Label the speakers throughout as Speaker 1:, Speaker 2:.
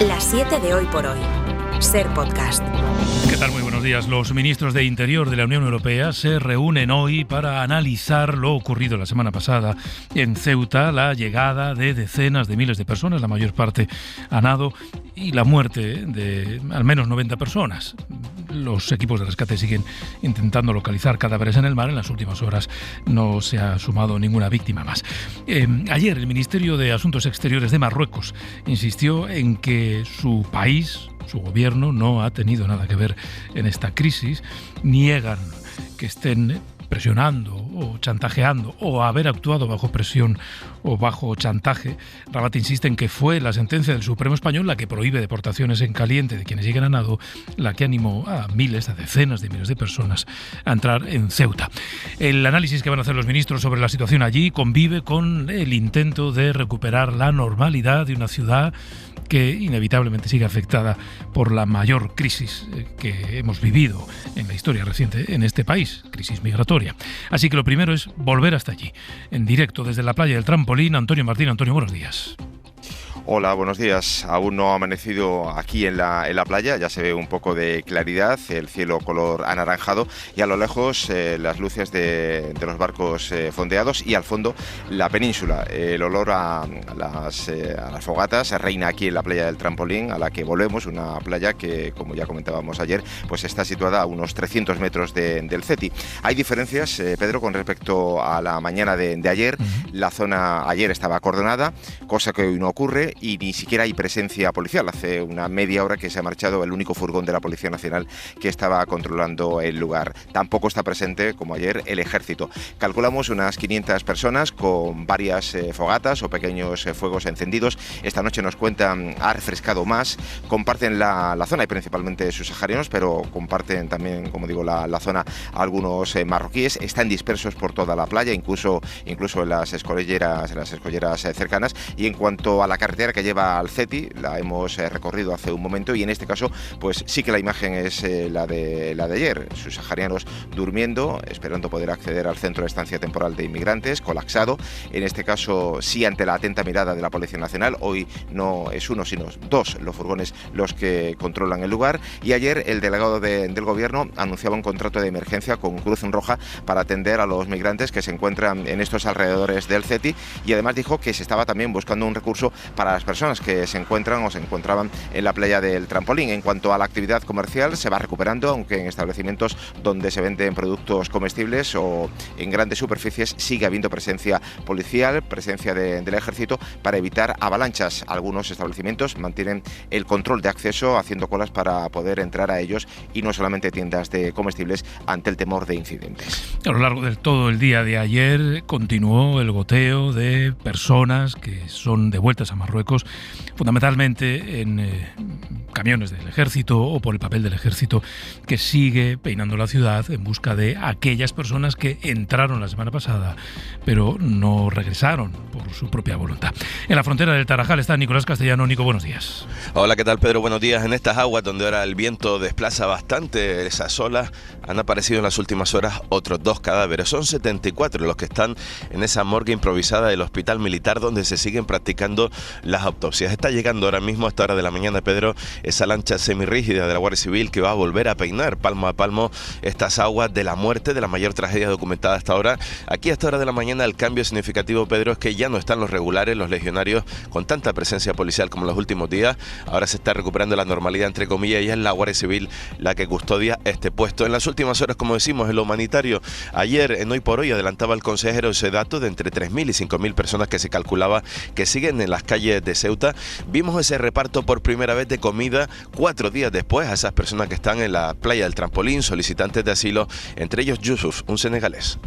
Speaker 1: Las 7 de Hoy por Hoy. Ser Podcast.
Speaker 2: ¿Qué tal? Muy buenos días. Los ministros de Interior de la Unión Europea se reúnen hoy para analizar lo ocurrido la semana pasada en Ceuta, la llegada de decenas de miles de personas, la mayor parte a nado, y la muerte de al menos 90 personas. Los equipos de rescate siguen intentando localizar cadáveres en el mar. En las últimas horas no se ha sumado ninguna víctima más. Ayer el Ministerio de Asuntos Exteriores de Marruecos insistió en que su país, su gobierno, no ha tenido nada que ver en esta crisis. Niegan que estén presionando o chantajeando o haber actuado bajo presión o bajo chantaje. Rabat insiste en que fue la sentencia del Supremo Español la que prohíbe deportaciones en caliente de quienes lleguen a nado, la que animó a miles, a decenas de miles de personas a entrar en Ceuta. El análisis que van a hacer los ministros sobre la situación allí convive con el intento de recuperar la normalidad de una ciudad que inevitablemente sigue afectada por la mayor crisis que hemos vivido en la historia reciente en este país, crisis migratoria. Así que lo primero es volver hasta allí. En directo desde la playa del Trampolín, Antonio Martín. Antonio, buenos días.
Speaker 3: Hola, buenos días. Aún no ha amanecido aquí en la playa, ya se ve un poco de claridad, el cielo color anaranjado y a lo lejos las luces de los barcos fondeados y al fondo la península. El olor a las fogatas reina aquí en la playa del Trampolín, a la que volvemos, una playa que, como ya comentábamos ayer, pues está situada a unos 300 metros del CETI. Hay diferencias, Pedro, con respecto a la mañana de ayer. La zona ayer estaba acordonada, cosa que hoy no ocurre, y ni siquiera hay presencia policial. Hace una media hora que se ha marchado el único furgón de la Policía Nacional que estaba controlando el lugar. Tampoco está presente, como ayer, el ejército. Calculamos unas 500 personas con varias fogatas o pequeños fuegos encendidos. Esta noche nos cuentan, ha refrescado más. Comparten la zona y principalmente subsaharianos, pero comparten también, como digo, la zona algunos marroquíes. Están dispersos por toda la playa, incluso en las escolleras cercanas. Y en cuanto a la carretera que lleva al CETI, la hemos recorrido hace un momento y en este caso pues sí que la imagen es la de ayer, subsaharianos durmiendo, esperando poder acceder al centro de estancia temporal de inmigrantes, colapsado, en este caso sí ante la atenta mirada de la Policía Nacional. Hoy no es uno sino dos los furgones los que controlan el lugar, y ayer el delegado del gobierno anunciaba un contrato de emergencia con Cruz Roja para atender a los migrantes que se encuentran en estos alrededores del CETI, y además dijo que se estaba también buscando un recurso para las personas que se encuentran o se encontraban en la playa del Trampolín. En cuanto a la actividad comercial, se va recuperando, aunque en establecimientos donde se venden productos comestibles o en grandes superficies sigue habiendo presencia policial, presencia del ejército para evitar avalanchas. Algunos establecimientos mantienen el control de acceso, haciendo colas para poder entrar a ellos, y no solamente tiendas de comestibles ante el temor de incidentes.
Speaker 2: A lo largo de todo el día de ayer continuó el goteo de personas que son devueltas a Marruecos, fundamentalmente en camiones del ejército o por el papel del ejército, que sigue peinando la ciudad en busca de aquellas personas que entraron la semana pasada pero no regresaron por su propia voluntad. En la frontera del Tarajal está Nicolás Castellano. Nico, buenos días.
Speaker 4: Hola, ¿qué tal, Pedro? Buenos días. En estas aguas donde ahora el viento desplaza bastante esas olas, han aparecido en las últimas horas otros 2 cadáveres. Son 74 los que están en esa morgue improvisada del Hospital Militar donde se siguen practicando las autopsias. Está llegando ahora mismo a esta hora de la mañana, Pedro, esa lancha semirrígida de la Guardia Civil que va a volver a peinar palmo a palmo estas aguas de la muerte, de la mayor tragedia documentada hasta ahora. Aquí a esta hora de la mañana el cambio significativo, Pedro, es que ya no están los regulares, los legionarios con tanta presencia policial como en los últimos días. Ahora se está recuperando la normalidad, entre comillas, y es la Guardia Civil la que custodia este puesto. En las últimas horas, como decimos, en lo humanitario, ayer en Hoy por Hoy adelantaba el consejero ese dato de entre 3.000 y 5.000 personas que se calculaba que siguen en las calles de Ceuta. Vimos ese reparto por primera vez de comida 4 días después a esas personas que están en la playa del Trampolín, solicitantes de asilo, entre ellos Yusuf, un senegalés.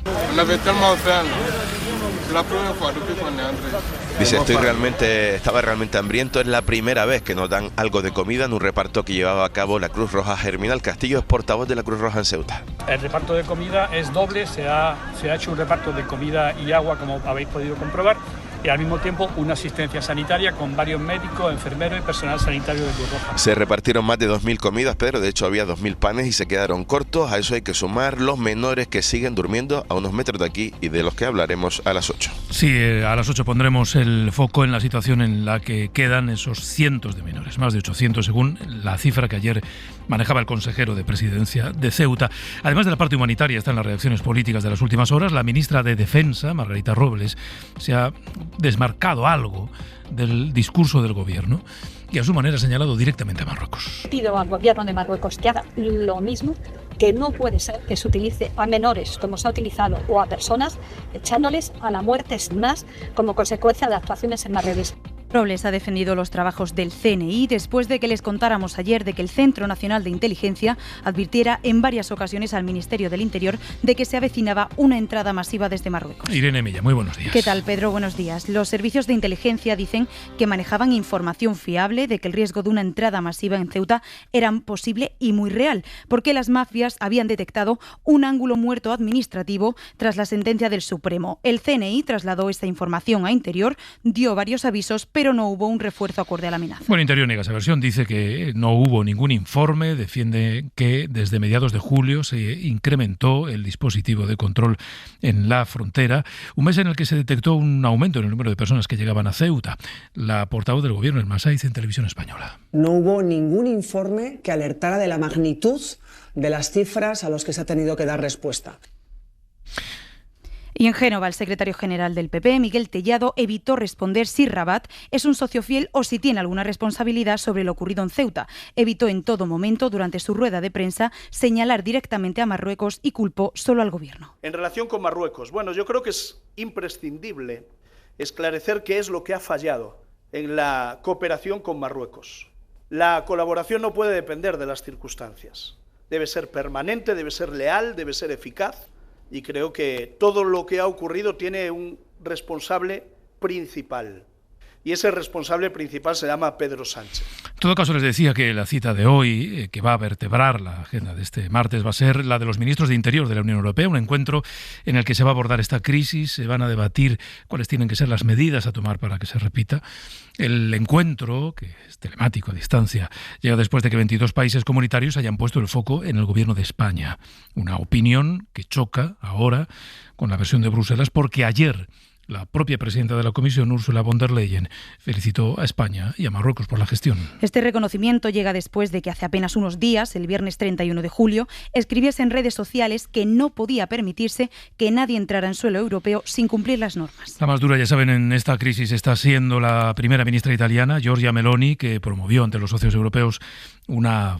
Speaker 4: Dice, estaba realmente hambriento, es la primera vez que nos dan algo de comida en un reparto que llevaba a cabo la Cruz Roja. Germinal Castillo es portavoz de la Cruz Roja en Ceuta.
Speaker 5: El reparto de comida es doble, se ha hecho un reparto de comida y agua, como habéis podido comprobar, y al mismo tiempo una asistencia sanitaria con varios médicos, enfermeros y personal sanitario de Cruz Roja.
Speaker 4: Se repartieron más de 2.000 comidas, Pedro, de hecho había 2.000 panes y se quedaron cortos. A eso hay que sumar los menores que siguen durmiendo a unos metros de aquí y de los que hablaremos a las 8.
Speaker 2: Sí, a las 8 pondremos el foco en la situación en la que quedan esos cientos de menores, más de 800 según la cifra que ayer manejaba el consejero de Presidencia de Ceuta. Además de la parte humanitaria, están las reacciones políticas de las últimas horas. La ministra de Defensa, Margarita Robles, se ha desmarcado algo del discurso del gobierno y a su manera ha señalado directamente a Marruecos.
Speaker 6: Pido al gobierno de Marruecos que haga lo mismo, que no puede ser que se utilice a menores como se ha utilizado o a personas echándoles a la muerte sin más como consecuencia de actuaciones en Marruecos.
Speaker 7: Robles ha defendido los trabajos del CNI después de que les contáramos ayer de que el Centro Nacional de Inteligencia advirtiera en varias ocasiones al Ministerio del Interior de que se avecinaba una entrada masiva desde Marruecos.
Speaker 2: Irene Milla, muy buenos días.
Speaker 7: ¿Qué tal, Pedro? Buenos días. Los servicios de inteligencia dicen que manejaban información fiable de que el riesgo de una entrada masiva en Ceuta era posible y muy real, porque las mafias habían detectado un ángulo muerto administrativo tras la sentencia del Supremo. El CNI trasladó esta información a Interior, dio varios avisos, pero no hubo un refuerzo acorde a la amenaza.
Speaker 2: Bueno, Interior niega esa versión, dice que no hubo ningún informe, defiende que desde mediados de julio se incrementó el dispositivo de control en la frontera, un mes en el que se detectó un aumento en el número de personas que llegaban a Ceuta. La portavoz del gobierno, Elma Saiz, en Televisión Española.
Speaker 8: No hubo ningún informe que alertara de la magnitud de las cifras a los que se ha tenido que dar respuesta.
Speaker 7: Y en Génova, el secretario general del PP, Miguel Tellado, evitó responder si Rabat es un socio fiel o si tiene alguna responsabilidad sobre lo ocurrido en Ceuta. Evitó en todo momento, durante su rueda de prensa, señalar directamente a Marruecos y culpó solo al gobierno.
Speaker 9: En relación con Marruecos, bueno, yo creo que es imprescindible esclarecer qué es lo que ha fallado en la cooperación con Marruecos. La colaboración no puede depender de las circunstancias. Debe ser permanente, debe ser leal, debe ser eficaz. Y creo que todo lo que ha ocurrido tiene un responsable principal. Y ese responsable principal se llama Pedro Sánchez.
Speaker 2: En todo caso, les decía que la cita de hoy, que va a vertebrar la agenda de este martes, va a ser la de los ministros de Interior de la Unión Europea, un encuentro en el que se va a abordar esta crisis, se van a debatir cuáles tienen que ser las medidas a tomar para que se repita. El encuentro, que es telemático a distancia, llega después de que 22 países comunitarios hayan puesto el foco en el gobierno de España. Una opinión que choca ahora con la versión de Bruselas porque ayer la propia presidenta de la Comisión, Ursula von der Leyen, felicitó a España y a Marruecos por la gestión.
Speaker 7: Este reconocimiento llega después de que hace apenas unos días, el viernes 31 de julio, escribiese en redes sociales que no podía permitirse que nadie entrara en suelo europeo sin cumplir las normas.
Speaker 2: La más dura, ya saben, en esta crisis está siendo la primera ministra italiana, Giorgia Meloni, que promovió ante los socios europeos una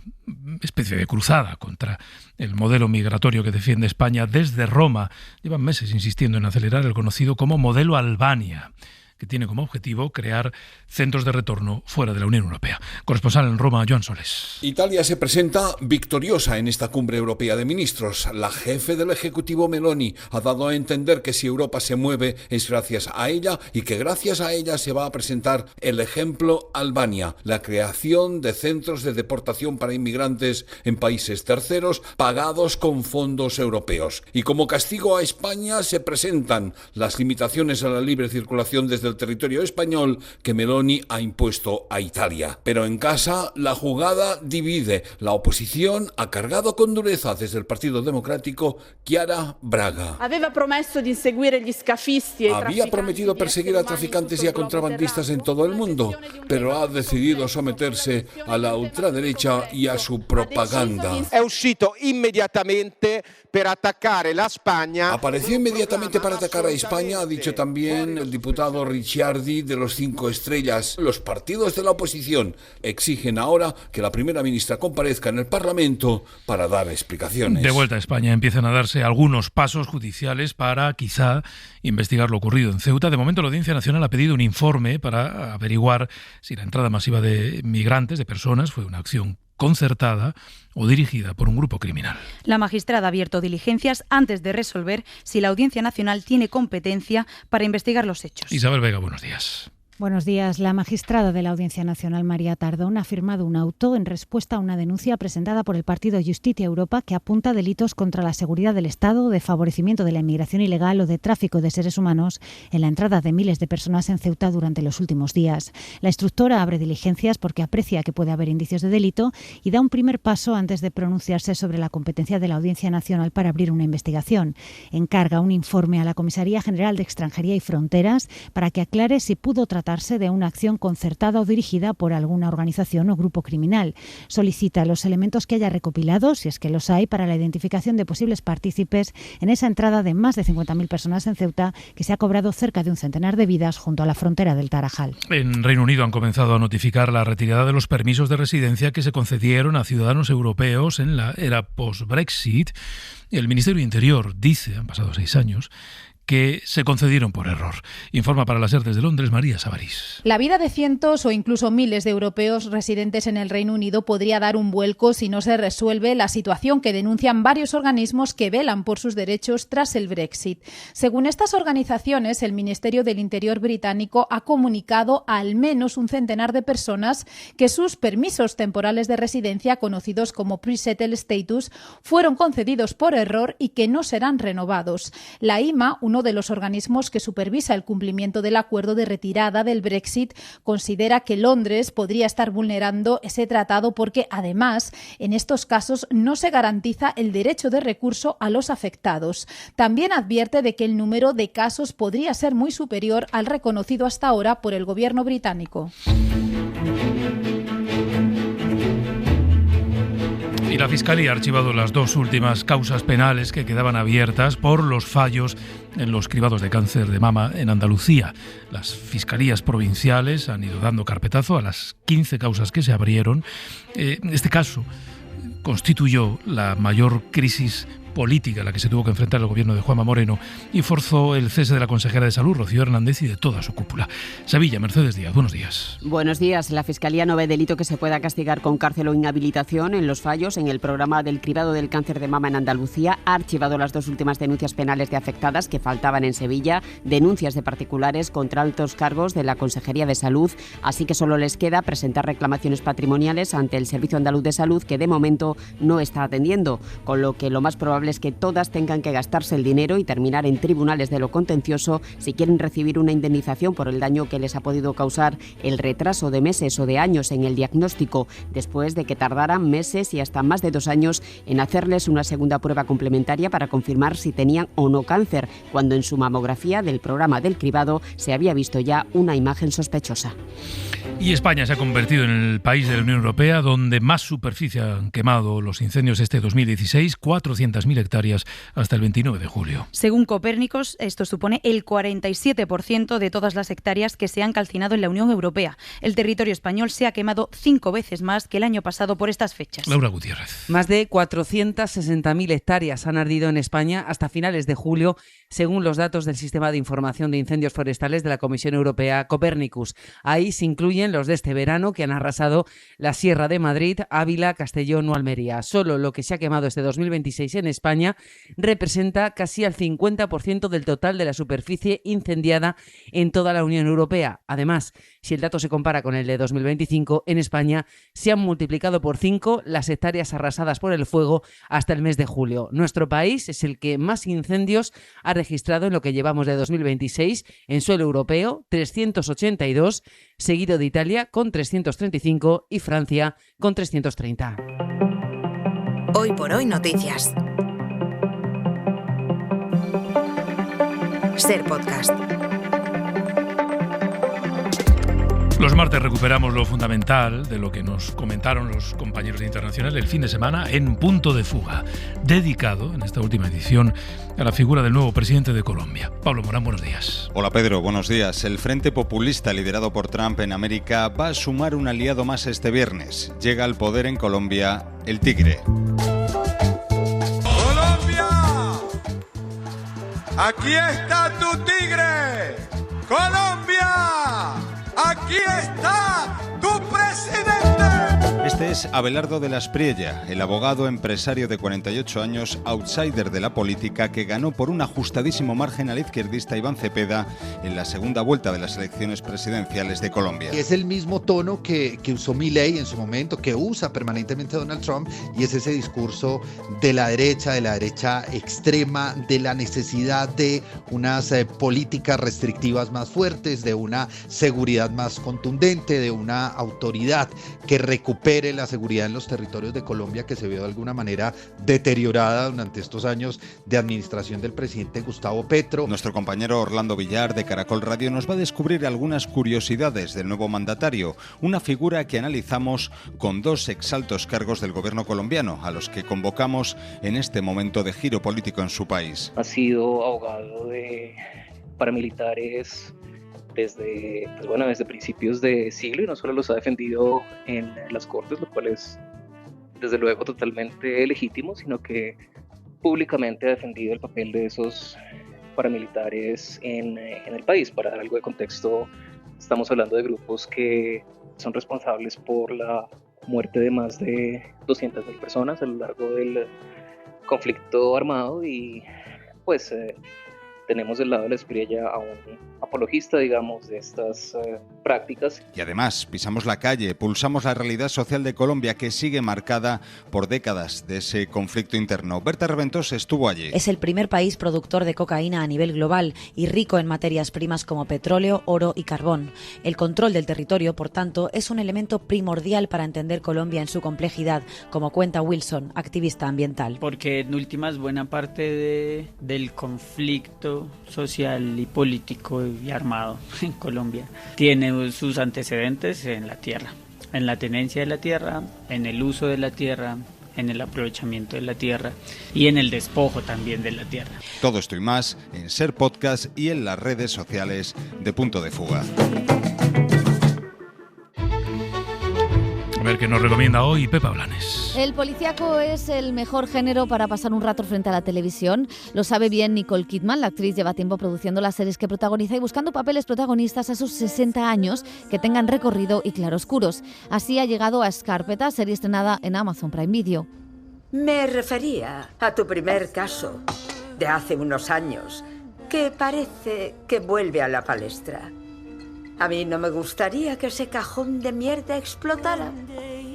Speaker 2: especie de cruzada contra el modelo migratorio que defiende España desde Roma. Llevan meses insistiendo en acelerar el conocido como modelo Albania, que tiene como objetivo crear centros de retorno fuera de la Unión Europea. Corresponsal en Roma, Joan Soles.
Speaker 10: Italia se presenta victoriosa en esta cumbre europea de ministros. La jefe del Ejecutivo, Meloni, ha dado a entender que si Europa se mueve es gracias a ella y que gracias a ella se va a presentar el ejemplo Albania, la creación de centros de deportación para inmigrantes en países terceros pagados con fondos europeos. Y como castigo a España se presentan las limitaciones a la libre circulación desde el territorio español que Meloni ha impuesto a Italia. Pero en casa la jugada divide. La oposición ha cargado con dureza desde el Partido Democrático Chiara Braga.
Speaker 11: Había prometido perseguir a traficantes y a contrabandistas en todo el mundo, pero ha decidido someterse a la ultraderecha y a su propaganda. Apareció inmediatamente para atacar a España, ha dicho también el diputado Ricciardi de los 5 Estrellas. Los partidos de la oposición exigen ahora que la primera ministra comparezca en el Parlamento para dar explicaciones.
Speaker 2: De vuelta a España empiezan a darse algunos pasos judiciales para quizá investigar lo ocurrido en Ceuta. De momento la Audiencia Nacional ha pedido un informe para averiguar si la entrada masiva de migrantes, de personas, fue una acción concertada o dirigida por un grupo criminal.
Speaker 7: La magistrada ha abierto diligencias antes de resolver si la Audiencia Nacional tiene competencia para investigar los hechos.
Speaker 2: Isabel Vega, buenos días.
Speaker 12: Buenos días. La magistrada de la Audiencia Nacional, María Tardón, ha firmado un auto en respuesta a una denuncia presentada por el partido Justicia Europa que apunta a delitos contra la seguridad del Estado, de favorecimiento de la inmigración ilegal o de tráfico de seres humanos en la entrada de miles de personas en Ceuta durante los últimos días. La instructora abre diligencias porque aprecia que puede haber indicios de delito y da un primer paso antes de pronunciarse sobre la competencia de la Audiencia Nacional para abrir una investigación. Encarga un informe a la Comisaría General de Extranjería y Fronteras para que aclare si pudo tratarse de una acción concertada o dirigida por alguna organización o grupo criminal. Solicita los elementos que haya recopilado, si es que los hay, para la identificación de posibles partícipes en esa entrada de más de 50.000 personas en Ceuta, que se ha cobrado cerca de un centenar de vidas junto a la frontera del Tarajal.
Speaker 2: En Reino Unido han comenzado a notificar la retirada de los permisos de residencia que se concedieron a ciudadanos europeos en la era post-Brexit. El Ministerio de Interior dice, han pasado 6 años, que se concedieron por error. Informa para la SER desde Londres, María Sabarís.
Speaker 13: La vida de cientos o incluso miles de europeos residentes en el Reino Unido podría dar un vuelco si no se resuelve la situación que denuncian varios organismos que velan por sus derechos tras el Brexit. Según estas organizaciones, el Ministerio del Interior británico ha comunicado a al menos un centenar de personas que sus permisos temporales de residencia, conocidos como pre-settled status, fueron concedidos por error y que no serán renovados. La IMA, uno de los organismos que supervisa el cumplimiento del acuerdo de retirada del Brexit, considera que Londres podría estar vulnerando ese tratado porque, además, en estos casos no se garantiza el derecho de recurso a los afectados. También advierte de que el número de casos podría ser muy superior al reconocido hasta ahora por el gobierno británico.
Speaker 2: Y la Fiscalía ha archivado las 2 últimas causas penales que quedaban abiertas por los fallos en los cribados de cáncer de mama en Andalucía. Las fiscalías provinciales han ido dando carpetazo a las 15 causas que se abrieron. Este caso constituyó la mayor crisis política a la que se tuvo que enfrentar el gobierno de Juanma Moreno y forzó el cese de la consejera de Salud, Rocío Hernández, y de toda su cúpula. Sevilla, Mercedes Díaz, buenos días.
Speaker 14: Buenos días. La Fiscalía no ve delito que se pueda castigar con cárcel o inhabilitación en los fallos en el programa del cribado del cáncer de mama en Andalucía. Ha archivado las 2 últimas denuncias penales de afectadas que faltaban en Sevilla, denuncias de particulares contra altos cargos de la Consejería de Salud, así que solo les queda presentar reclamaciones patrimoniales ante el Servicio Andaluz de Salud, que de momento no está atendiendo, con lo que lo más probable es que todas tengan que gastarse el dinero y terminar en tribunales de lo contencioso si quieren recibir una indemnización por el daño que les ha podido causar el retraso de meses o de años en el diagnóstico, después de que tardaran meses y hasta más de 2 años en hacerles una segunda prueba complementaria para confirmar si tenían o no cáncer, cuando en su mamografía del programa del cribado se había visto ya una imagen sospechosa.
Speaker 2: Y España se ha convertido en el país de la Unión Europea donde más superficie han quemado los incendios este 2016, 400.000 hectáreas hasta el 29 de julio.
Speaker 7: Según Copérnicos, esto supone el 47% de todas las hectáreas que se han calcinado en la Unión Europea. El territorio español se ha quemado 5 veces más que el año pasado por estas fechas.
Speaker 2: Laura Gutiérrez.
Speaker 15: Más de 460.000 hectáreas han ardido en España hasta finales de julio, según los datos del Sistema de Información de Incendios Forestales de la Comisión Europea Copérnicus. Ahí se incluyen los de este verano, que han arrasado la Sierra de Madrid, Ávila, Castellón o Almería. Solo lo que se ha quemado este 2026 en España representa casi al 50% del total de la superficie incendiada en toda la Unión Europea. Además, si el dato se compara con el de 2025, en España se han multiplicado por 5 las hectáreas arrasadas por el fuego hasta el mes de julio. Nuestro país es el que más incendios ha registrado en lo que llevamos de 2026 en suelo europeo, 382, seguido de Italia con 335 y Francia con 330.
Speaker 1: Hoy por hoy noticias. SER Podcast.
Speaker 2: Los martes recuperamos lo fundamental de lo que nos comentaron los compañeros de Internacional el fin de semana en Punto de Fuga, dedicado en esta última edición a la figura del nuevo presidente de Colombia. Pablo Morán, buenos días.
Speaker 16: Hola Pedro, buenos días. El Frente Populista liderado por Trump en América va a sumar un aliado más este viernes. Llega al poder en Colombia el Tigre.
Speaker 17: ¡Colombia! ¡Aquí está tu tigre! ¡Colombia! ¡Aquí está tu presidente!
Speaker 16: Este es Abelardo de la Espriella, el abogado empresario de 48 años, outsider de la política, que ganó por un ajustadísimo margen al izquierdista Iván Cepeda en la segunda vuelta de las elecciones presidenciales de Colombia.
Speaker 18: Es el mismo tono que usó Milei en su momento, que usa permanentemente Donald Trump, y es ese discurso de la derecha extrema, de la necesidad de unas políticas restrictivas más fuertes, de una seguridad más contundente, de una autoridad que recupere la seguridad en los territorios de Colombia, que se vio de alguna manera deteriorada durante estos años de administración del presidente Gustavo Petro.
Speaker 16: Nuestro compañero Orlando Villar de Caracol Radio nos va a descubrir algunas curiosidades del nuevo mandatario, una figura que analizamos con dos exaltos cargos del gobierno colombiano, a los que convocamos en este momento de giro político en su país.
Speaker 19: Ha sido abogado de paramilitares desde principios de siglo, y no solo los ha defendido en las cortes, lo cual es desde luego totalmente legítimo, sino que públicamente ha defendido el papel de esos paramilitares en el país. Para dar algo de contexto, estamos hablando de grupos que son responsables por la muerte de más de 200.000 personas a lo largo del conflicto armado, y pues tenemos del lado de la Espriella a un apologista, digamos, de estas prácticas.
Speaker 16: Y además pisamos la calle, pulsamos la realidad social de Colombia, que sigue marcada por décadas de ese conflicto interno. Berta Reventós estuvo allí.
Speaker 20: Es el primer país productor de cocaína a nivel global y rico en materias primas como petróleo, oro y carbón. El control del territorio, por tanto, es un elemento primordial para entender Colombia en su complejidad, como cuenta Wilson, activista ambiental.
Speaker 21: Porque en últimas buena parte del conflicto social y político y armado en Colombia tiene sus antecedentes en la tierra, en la tenencia de la tierra, en el uso de la tierra, en el aprovechamiento de la tierra y en el despojo también de la tierra.
Speaker 16: Todo esto y más en Ser Podcast y en las redes sociales de Punto de Fuga.
Speaker 2: A ver qué nos recomienda hoy Pepa Blanes.
Speaker 22: El policíaco es el mejor género para pasar un rato frente a la televisión. Lo sabe bien Nicole Kidman. La actriz lleva tiempo produciendo las series que protagoniza y buscando papeles protagonistas a sus 60 años que tengan recorrido y claroscuros. Así ha llegado a Scarpetta, serie estrenada en Amazon Prime Video.
Speaker 23: Me refería a tu primer caso de hace unos años, que parece que vuelve a la palestra. A mí no me gustaría que ese cajón de mierda explotara.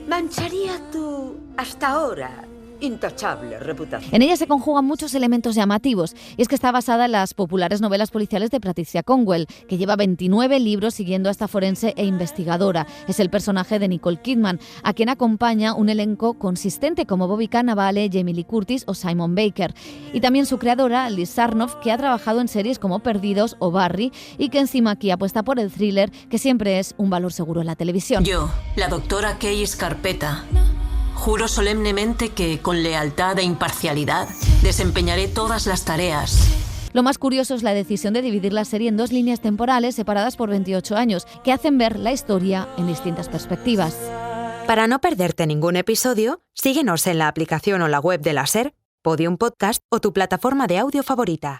Speaker 23: Mancharía tu, hasta ahora, intachable reputación.
Speaker 22: En ella se conjugan muchos elementos llamativos, y es que está basada en las populares novelas policiales de Patricia Cornwell, que lleva 29 libros siguiendo a esta forense e investigadora. Es el personaje de Nicole Kidman, a quien acompaña un elenco consistente como Bobby Cannavale, Jamie Lee Curtis o Simon Baker. Y también su creadora, Liz Sarnoff, que ha trabajado en series como Perdidos o Barry, y que encima aquí apuesta por el thriller, que siempre es un valor seguro en la televisión.
Speaker 24: Yo, la doctora Kay Scarpetta, juro solemnemente que, con lealtad e imparcialidad, desempeñaré todas las tareas.
Speaker 22: Lo más curioso es la decisión de dividir la serie en dos líneas temporales separadas por 28 años, que hacen ver la historia en distintas perspectivas.
Speaker 1: Para no perderte ningún episodio, síguenos en la aplicación o la web de la SER, Podium Podcast o tu plataforma de audio favorita.